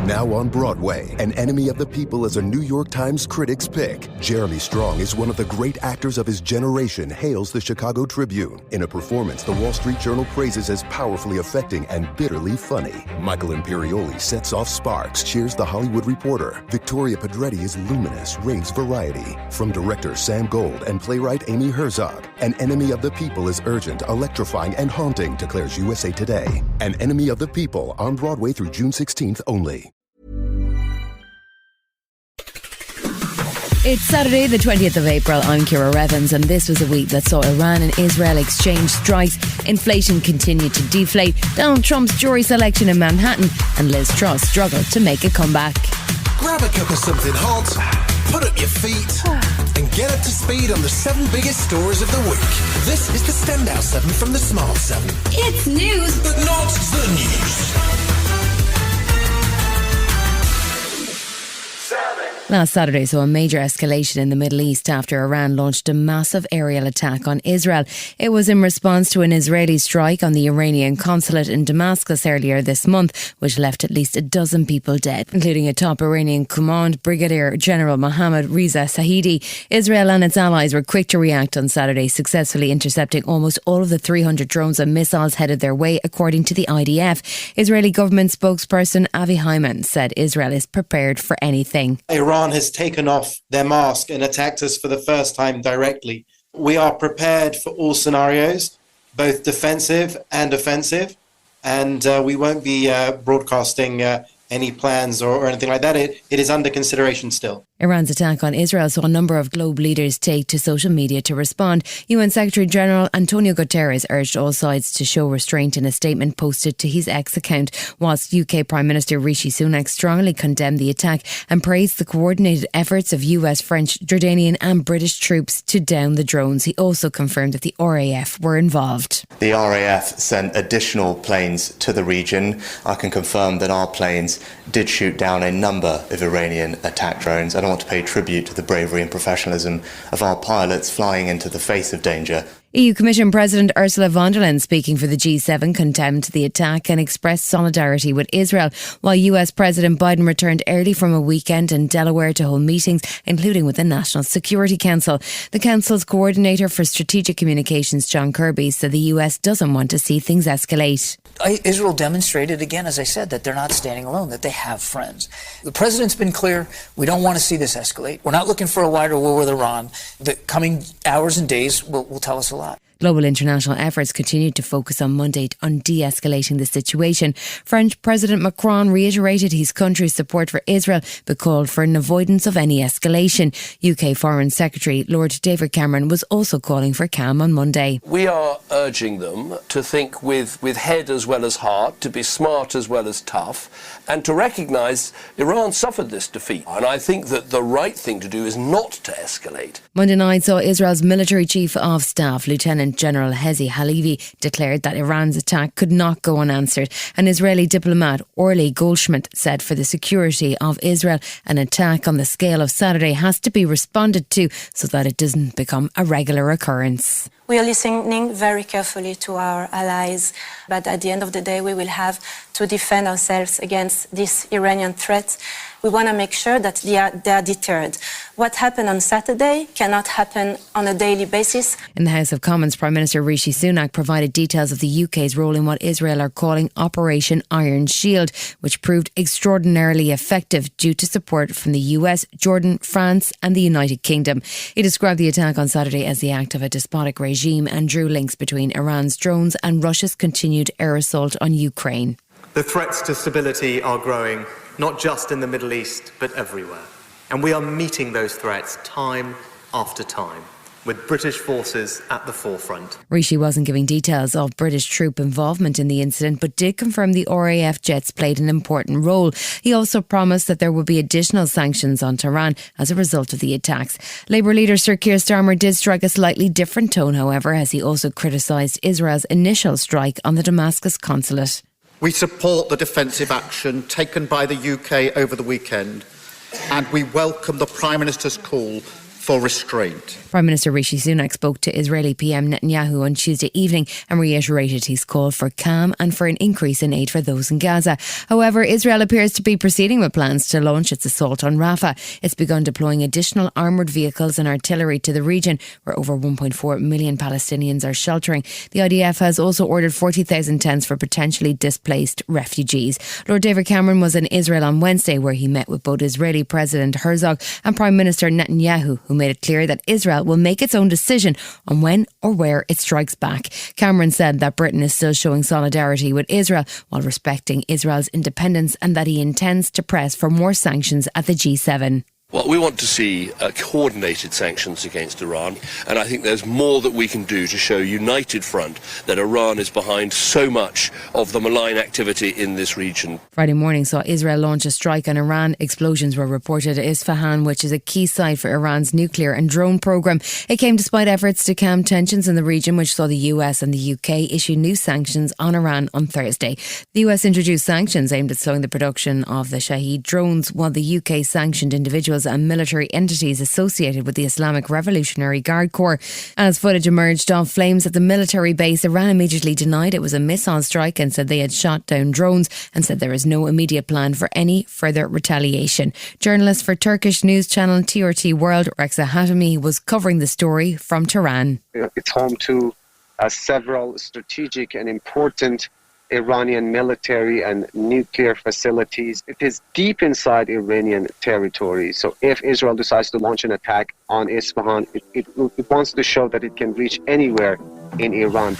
Now on Broadway, An Enemy of the People is a New York Times critics pick. Jeremy Strong is one of the great actors of his generation, hails the Chicago Tribune. In a performance the Wall Street Journal praises as powerfully affecting and bitterly funny. Michael Imperioli sets off sparks, cheers the Hollywood Reporter. Victoria Pedretti is luminous, raves variety. From director Sam Gold and playwright Amy Herzog, An Enemy of the People is urgent, electrifying, and haunting, declares USA Today. An Enemy of the People, on Broadway through June 16th only. It's Saturday, the 20th of April. I'm Ciara Evans, and this was a week that saw Iran and Israel exchange strikes. Inflation continued to deflate, Donald Trump's jury selection in Manhattan, and Liz Truss struggled to make a comeback. Grab a cup of something hot, put up your feet, and get up to speed on the 7 biggest stories of the week. This is the Standout 7 from the Smart 7. It's news, but not the news. Last Saturday saw a major escalation in the Middle East after Iran launched a massive aerial attack on Israel. It was in response to an Israeli strike on the Iranian consulate in Damascus earlier this month, which left at least a dozen people dead, including a top Iranian command, Brigadier General Mohammad Reza Sahidi. Israel and its allies were quick to react on Saturday, successfully intercepting almost all of the 300 drones and missiles headed their way, according to the IDF. Israeli government spokesperson Avi Hyman said Israel is prepared for anything. Iran has taken off their mask and attacked us for the first time directly. We are prepared for all scenarios, both defensive and offensive, and we won't be broadcasting any plans or anything like that. It is under consideration still. Iran's attack on Israel saw a number of globe leaders take to social media to respond. UN Secretary General Antonio Guterres urged all sides to show restraint in a statement posted to his X account, whilst UK Prime Minister Rishi Sunak strongly condemned the attack and praised the coordinated efforts of US, French, Jordanian and British troops to down the drones. He also confirmed that the RAF were involved. The RAF sent additional planes to the region. I can confirm that our planes did shoot down a number of Iranian attack drones. I don't want to pay tribute to the bravery and professionalism of our pilots flying into the face of danger. EU Commission President Ursula von der Leyen, speaking for the G7, condemned the attack and expressed solidarity with Israel, while US President Biden returned early from a weekend in Delaware to hold meetings, including with the National Security Council. The Council's coordinator for strategic communications, John Kirby, said the US doesn't want to see things escalate. Israel demonstrated again, as I said, that they're not standing alone, that they have friends. The president's been clear, we don't want to see this escalate. We're not looking for a wider war with Iran. The coming hours and days will tell us a lot. Global international efforts continued to focus on Monday on de-escalating the situation. French President Macron reiterated his country's support for Israel, but called for an avoidance of any escalation. UK Foreign Secretary Lord David Cameron was also calling for calm on Monday. We are urging them to think with head as well as heart, to be smart as well as tough, and to recognise Iran suffered this defeat. And I think that the right thing to do is not to escalate. Monday night saw Israel's military chief of staff, Lieutenant General Hezi Halevi, declared that Iran's attack could not go unanswered. An Israeli diplomat, Orly Goldschmidt, said for the security of Israel, an attack on the scale of Saturday has to be responded to so that it doesn't become a regular occurrence. We are listening very carefully to our allies, but at the end of the day, we will have to defend ourselves against this Iranian threat. We want to make sure that they are deterred. What happened on Saturday cannot happen on a daily basis. In the House of Commons, Prime Minister Rishi Sunak provided details of the UK's role in what Israel are calling Operation Iron Shield, which proved extraordinarily effective due to support from the US, Jordan, France and the United Kingdom. He described the attack on Saturday as the act of a despotic regime and drew links between Iran's drones and Russia's continued air assault on Ukraine. The threats to stability are growing, not just in the Middle East, but everywhere. And we are meeting those threats time after time, with British forces at the forefront. Rishi wasn't giving details of British troop involvement in the incident, but did confirm the RAF jets played an important role. He also promised that there would be additional sanctions on Tehran as a result of the attacks. Labour leader Sir Keir Starmer did strike a slightly different tone, however, as he also criticised Israel's initial strike on the Damascus consulate. We support the defensive action taken by the UK over the weekend, and we welcome the Prime Minister's call for restraint. Prime Minister Rishi Sunak spoke to Israeli PM Netanyahu on Tuesday evening and reiterated his call for calm and for an increase in aid for those in Gaza. However, Israel appears to be proceeding with plans to launch its assault on Rafah. It's begun deploying additional armoured vehicles and artillery to the region, where over 1.4 million Palestinians are sheltering. The IDF has also ordered 40,000 tents for potentially displaced refugees. Lord David Cameron was in Israel on Wednesday, where he met with both Israeli President Herzog and Prime Minister Netanyahu, who made it clear that Israel will make its own decision on when or where it strikes back. Cameron said that Britain is still showing solidarity with Israel while respecting Israel's independence, and that he intends to press for more sanctions at the G7. Well, we want to see coordinated sanctions against Iran, and I think there's more that we can do to show a united front that Iran is behind so much of the malign activity in this region. Friday morning saw Israel launch a strike on Iran. Explosions were reported at Isfahan, which is a key site for Iran's nuclear and drone program. It came despite efforts to calm tensions in the region, which saw the US and the UK issue new sanctions on Iran on Thursday. The US introduced sanctions aimed at slowing the production of the Shahed drones, while the UK sanctioned individuals and military entities associated with the Islamic Revolutionary Guard Corps. As footage emerged of flames at the military base, Iran immediately denied it was a missile strike and said they had shot down drones, and said there is no immediate plan for any further retaliation. Journalist for Turkish news channel TRT World, Rexa Hatami, was covering the story from Tehran. It's home to several strategic and important Iranian military and nuclear facilities. It is deep inside Iranian territory. So if Israel decides to launch an attack on Isfahan, it wants to show that it can reach anywhere in Iran.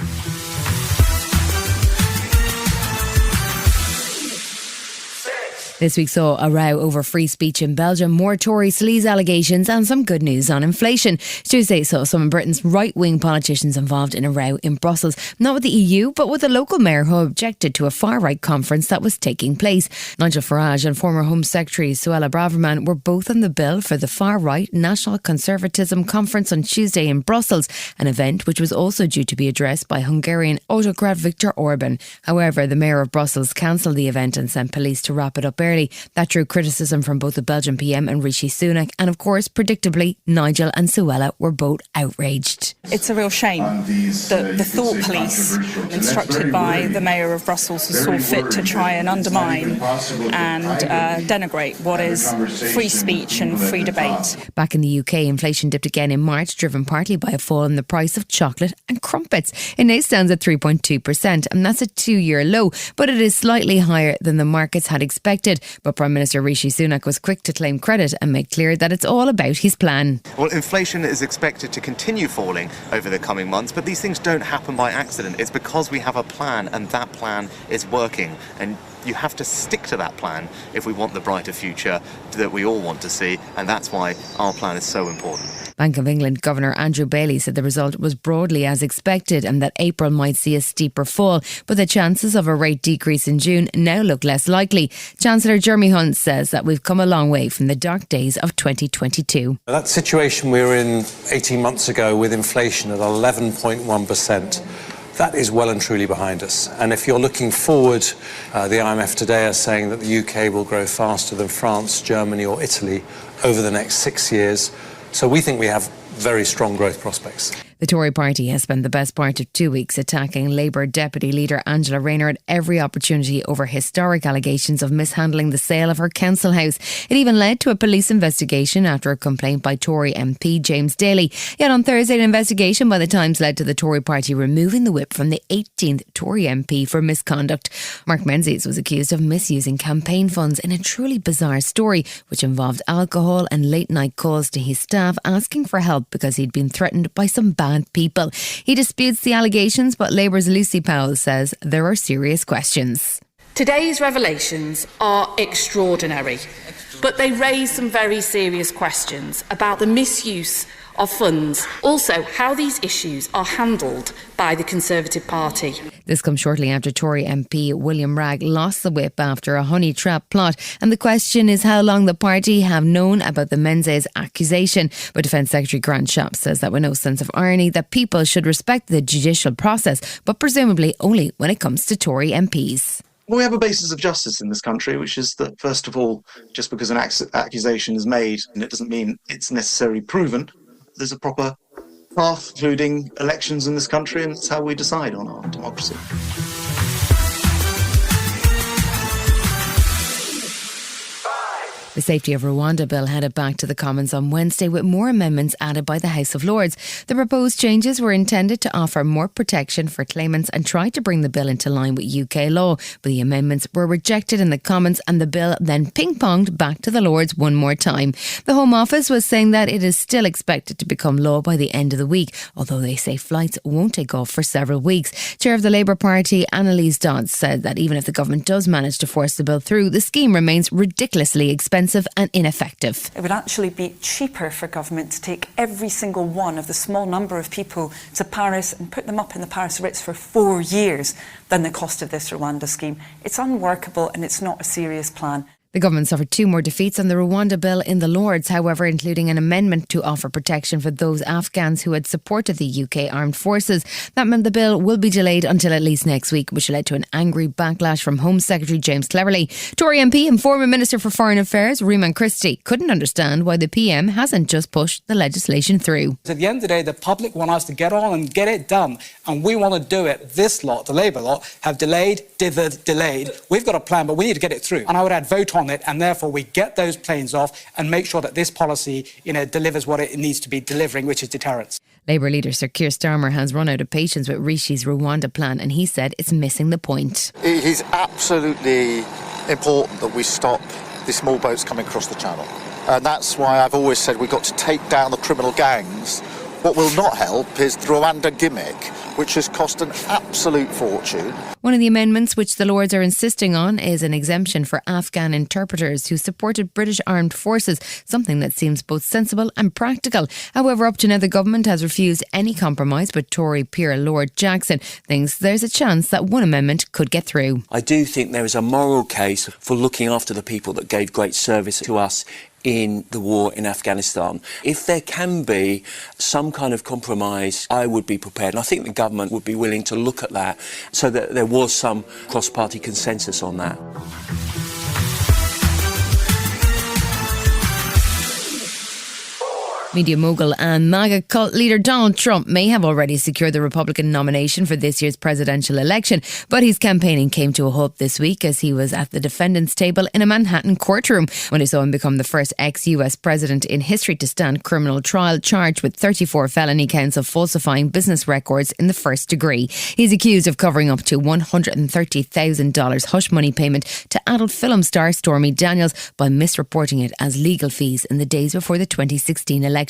This week saw a row over free speech in Belgium, more Tory sleaze allegations, and some good news on inflation. Tuesday saw some of Britain's right-wing politicians involved in a row in Brussels, not with the EU, but with a local mayor who objected to a far-right conference that was taking place. Nigel Farage and former Home Secretary Suella Braverman were both on the bill for the far-right National Conservatism Conference on Tuesday in Brussels, an event which was also due to be addressed by Hungarian autocrat Viktor Orban. However, the mayor of Brussels cancelled the event and sent police to wrap it up early. That drew criticism from both the Belgian PM and Rishi Sunak, and of course, predictably, Nigel and Suella were both outraged. It's a real shame that the thought police, instructed by the Mayor of Brussels, saw fit to try and undermine and denigrate what is free speech and free debate. Back in the UK, inflation dipped again in March, driven partly by a fall in the price of chocolate and crumpets. It now stands at 3.2%, and that's a 2-year low, but it is slightly higher than the markets had expected. But Prime Minister Rishi Sunak was quick to claim credit and make clear that it's all about his plan. Well, inflation is expected to continue falling over the coming months, but these things don't happen by accident. It's because we have a plan, and that plan is working. And you have to stick to that plan if we want the brighter future that we all want to see, and that's why our plan is so important. Bank of England Governor Andrew Bailey said the result was broadly as expected and that April might see a steeper fall, but the chances of a rate decrease in June now look less likely. Chancellor Jeremy Hunt says that we've come a long way from the dark days of 2022. That situation we were in 18 months ago with inflation at 11.1%, that is well and truly behind us. And if you're looking forward, the IMF today are saying that the UK will grow faster than France, Germany or Italy over the next 6 years. So we think we have very strong growth prospects. The Tory party has spent the best part of 2 weeks attacking Labour Deputy Leader Angela Rayner at every opportunity over historic allegations of mishandling the sale of her council house. It even led to a police investigation after a complaint by Tory MP James Daly. Yet on Thursday, an investigation by the Times led to the Tory party removing the whip from the 18th Tory MP for misconduct. Mark Menzies was accused of misusing campaign funds in a truly bizarre story, which involved alcohol and late-night calls to his staff asking for help because he'd been threatened by some bad people. He disputes the allegations, but Labour's Lucy Powell says there are serious questions. Today's revelations are extraordinary, but they raise some very serious questions about the misuse of funds, also how these issues are handled by the Conservative Party. This comes shortly after Tory MP William Bragg lost the whip after a honey trap plot, and the question is how long the party have known about the Menzies accusation. But Defence Secretary Grant Shapps says that with no sense of irony that people should respect the judicial process, but presumably only when it comes to Tory MPs. Well, we have a basis of justice in this country, which is that, first of all, just because an accusation is made, and it doesn't mean it's necessarily proven, there's a proper path, including elections in this country, and that's how we decide on our democracy. The Safety of Rwanda bill headed back to the Commons on Wednesday with more amendments added by the House of Lords. The proposed changes were intended to offer more protection for claimants and try to bring the bill into line with UK law, but the amendments were rejected in the Commons and the bill then ping-ponged back to the Lords one more time. The Home Office was saying that it is still expected to become law by the end of the week, although they say flights won't take off for several weeks. Chair of the Labour Party, Annalise Dodds, said that even if the government does manage to force the bill through, the scheme remains ridiculously expensive and ineffective. It would actually be cheaper for government to take every single one of the small number of people to Paris and put them up in the Paris Ritz for 4 years than the cost of this Rwanda scheme. It's unworkable and it's not a serious plan. The government suffered 2 more defeats on the Rwanda bill in the Lords, however, including an amendment to offer protection for those Afghans who had supported the UK armed forces. That meant the bill will be delayed until at least next week, which led to an angry backlash from Home Secretary James Cleverly. Tory MP and former Minister for Foreign Affairs, Riemann Christie, couldn't understand why the PM hasn't just pushed the legislation through. At the end of the day, the public want us to get on and get it done, and we want to do it. This lot, the Labour lot, have delayed. We've got a plan, but we need to get it through. And I would add vote on it, and therefore we get those planes off and make sure that this policy, delivers what it needs to be delivering, which is deterrence. Labour leader Sir Keir Starmer has run out of patience with Rishi's Rwanda plan, and he said it's missing the point. It is absolutely important that we stop the small boats coming across the channel. And that's why I've always said we've got to take down the criminal gangs. What will not help is the Rwanda gimmick, which has cost an absolute fortune. One of the amendments which the Lords are insisting on is an exemption for Afghan interpreters who supported British armed forces, something that seems both sensible and practical. However, up to now the government has refused any compromise, but Tory peer Lord Jackson thinks there's a chance that one amendment could get through. I do think there is a moral case for looking after the people that gave great service to us in the war in Afghanistan. If there can be some kind of compromise, I would be prepared. And I think the government would be willing to look at that so that there was some cross-party consensus on that. Media mogul and MAGA cult leader Donald Trump may have already secured the Republican nomination for this year's presidential election, but his campaigning came to a halt this week as he was at the defendant's table in a Manhattan courtroom when he saw him become the first ex-US president in history to stand criminal trial, charged with 34 felony counts of falsifying business records in the first degree. He's accused of covering up to $130,000 hush money payment to adult film star Stormy Daniels by misreporting it as legal fees in the days before the 2016 election.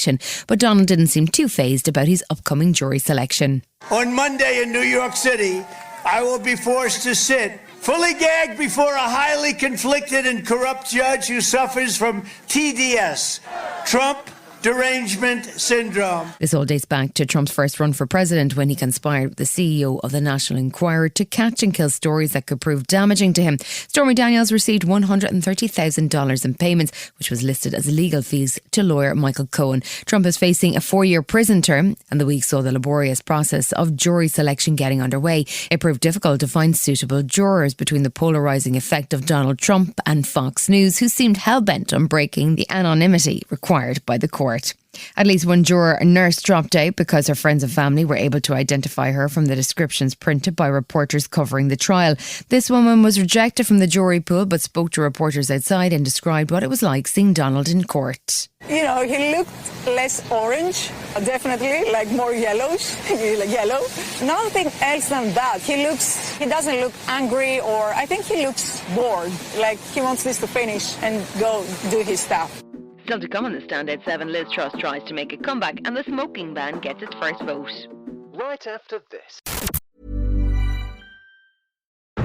But Donald didn't seem too fazed about his upcoming jury selection. On Monday in New York City, I will be forced to sit fully gagged before a highly conflicted and corrupt judge who suffers from TDS, Trump derangement syndrome. This all dates back to Trump's first run for president when he conspired with the CEO of the National Enquirer to catch and kill stories that could prove damaging to him. Stormy Daniels received $130,000 in payments, which was listed as legal fees to lawyer Michael Cohen. Trump is facing a 4-year prison term, and the week saw the laborious process of jury selection getting underway. It proved difficult to find suitable jurors between the polarising effect of Donald Trump and Fox News, who seemed hell-bent on breaking the anonymity required by the court. At least one juror, a nurse, dropped out because her friends and family were able to identify her from the descriptions printed by reporters covering the trial. This woman was rejected from the jury pool but spoke to reporters outside and described what it was like seeing Donald in court. You know, he looked less orange, definitely, like more yellowish, like yellow. Nothing else than that. He doesn't look angry, or I think he looks bored, like he wants this to finish and go do his stuff. Still to come on the Standout 7, Liz Truss tries to make a comeback and the smoking ban gets its first vote. Right after this.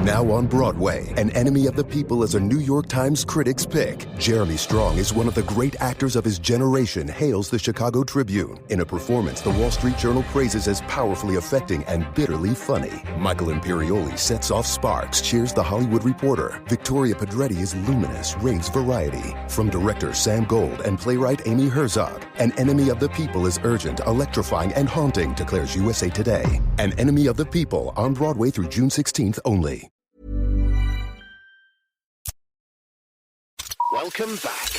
Now on Broadway, An Enemy of the People is a New York Times Critics' Pick. Jeremy Strong is one of the great actors of his generation, hails the Chicago Tribune. In a performance the Wall Street Journal praises as powerfully affecting and bitterly funny. Michael Imperioli sets off sparks, cheers the Hollywood Reporter. Victoria Pedretti is luminous, raves variety. From director Sam Gold and playwright Amy Herzog, An Enemy of the People is urgent, electrifying, and haunting, declares USA Today. An Enemy of the People on Broadway through June 16th only. Welcome back.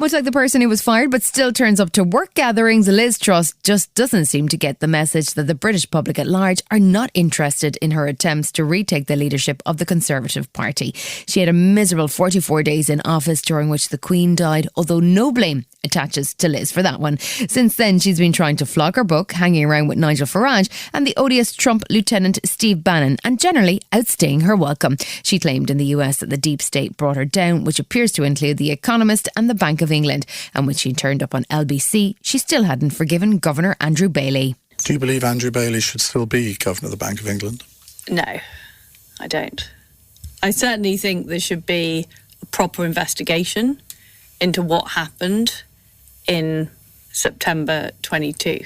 Much like the person who was fired but still turns up to work gatherings, Liz Truss just doesn't seem to get the message that the British public at large are not interested in her attempts to retake the leadership of the Conservative Party. She had a miserable 44 days in office during which the Queen died, although no blame attaches to Liz for that one. Since then, she's been trying to flog her book, hanging around with Nigel Farage and the odious Trump Lieutenant Steve Bannon, and generally outstaying her welcome. She claimed in the US that the deep state brought her down, which appears to include The Economist and the Bank of England. And when she turned up on LBC, she still hadn't forgiven Governor Andrew Bailey. Do you believe Andrew Bailey should still be Governor of the Bank of England? No, I don't. I certainly think there should be a proper investigation into what happened in September 22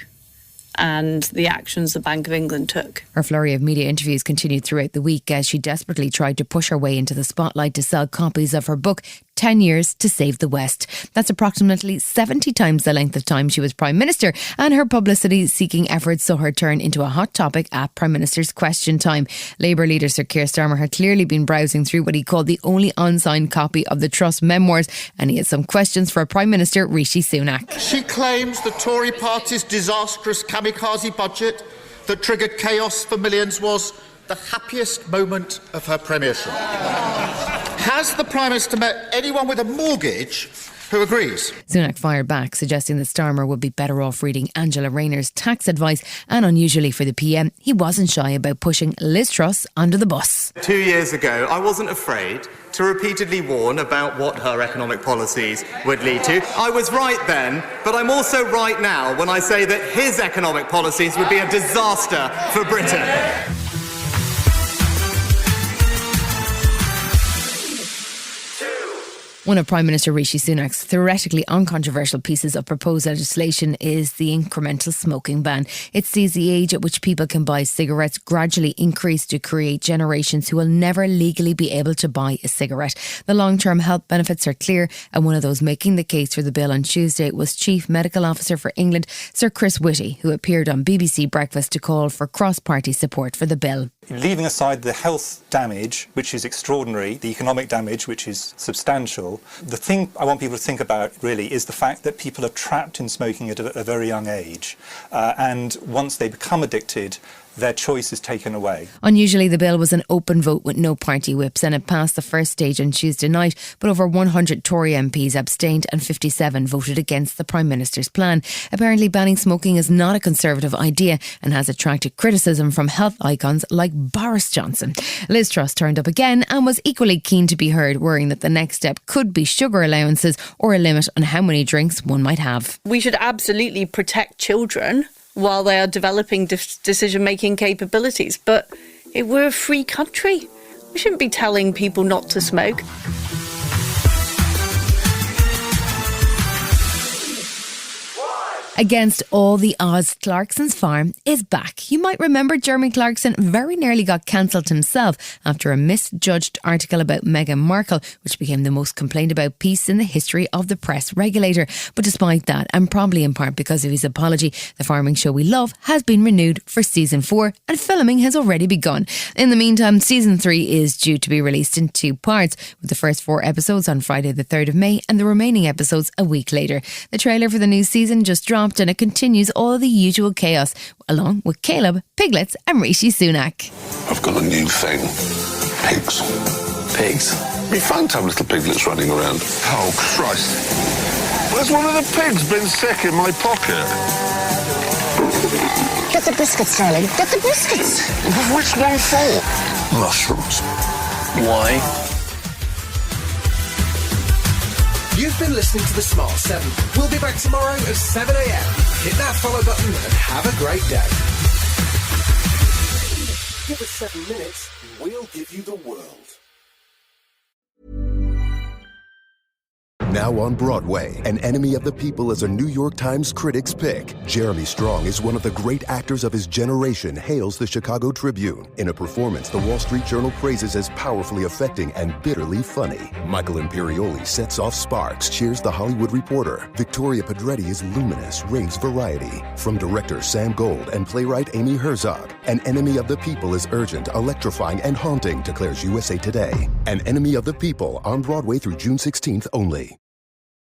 and the actions the Bank of England took. Her flurry of media interviews continued throughout the week as she desperately tried to push her way into the spotlight to sell copies of her book, 10 Years to Save the West. That's approximately 70 times the length of time she was Prime Minister, and her publicity-seeking efforts saw her turn into a hot topic at Prime Minister's Question Time. Labour leader Sir Keir Starmer had clearly been browsing through what he called the only unsigned copy of the Truss memoirs, and he had some questions for Prime Minister Rishi Sunak. She claims the Tory party's disastrous kamikaze budget that triggered chaos for millions was the happiest moment of her premiership. Has the Prime Minister met anyone with a mortgage who agrees? Sunak fired back, suggesting that Starmer would be better off reading Angela Rayner's tax advice, and unusually for the PM, he wasn't shy about pushing Liz Truss under the bus. 2 years ago, I wasn't afraid to repeatedly warn about what her economic policies would lead to. I was right then, but I'm also right now when I say that his economic policies would be a disaster for Britain. One of Prime Minister Rishi Sunak's theoretically uncontroversial pieces of proposed legislation is the incremental smoking ban. It sees the age at which people can buy cigarettes gradually increase to create generations who will never legally be able to buy a cigarette. The long-term health benefits are clear, and one of those making the case for the bill on Tuesday was Chief Medical Officer for England, Sir Chris Whitty, who appeared on BBC Breakfast to call for cross-party support for the bill. Leaving aside the health damage, which is extraordinary, the economic damage, which is substantial, the thing I want people to think about really is the fact that people are trapped in smoking at a very young age. And once they become addicted, their choice is taken away. Unusually, the bill was an open vote with no party whips, and it passed the first stage on Tuesday night, but over 100 Tory MPs abstained and 57 voted against the Prime Minister's plan. Apparently, banning smoking is not a Conservative idea and has attracted criticism from health icons like Boris Johnson. Liz Truss turned up again and was equally keen to be heard, worrying that the next step could be sugar allowances or a limit on how many drinks one might have. We should absolutely protect children while they are developing decision-making capabilities. But we're a free country. We shouldn't be telling people not to smoke. Against all the odds, Clarkson's Farm is back. You might remember Jeremy Clarkson very nearly got cancelled himself after a misjudged article about Meghan Markle, which became the most complained about piece in the history of the press regulator. But despite that, and probably in part because of his apology, the farming show we love has been renewed for season 4 and filming has already begun. In the meantime, season 3 is due to be released in 2 parts, with the first 4 episodes on Friday the 3rd of May and the remaining episodes a week later. The trailer for the new season just dropped, and it continues all the usual chaos, along with Caleb, Piglets and Rishi Sunak. I've got a new thing. Pigs. Pigs? It'd be fun to have little piglets running around. Oh, Christ. Where's one of the pigs been sick in my pocket? Get the biscuits, darling. Get the biscuits. Which one for? Mushrooms. Why? You've been listening to The Smart 7. We'll be back tomorrow at 7 a.m. Hit that follow button and have a great day. Give us 7 minutes, we'll give you the world. Now on Broadway, An Enemy of the People is a New York Times Critics' Pick. Jeremy Strong is one of the great actors of his generation, hails the Chicago Tribune. In a performance the Wall Street Journal praises as powerfully affecting and bitterly funny. Michael Imperioli sets off sparks, cheers the Hollywood Reporter. Victoria Pedretti is luminous, raves variety. From director Sam Gold and playwright Amy Herzog, An Enemy of the People is urgent, electrifying, and haunting, declares USA Today. An Enemy of the People, on Broadway through June 16th only.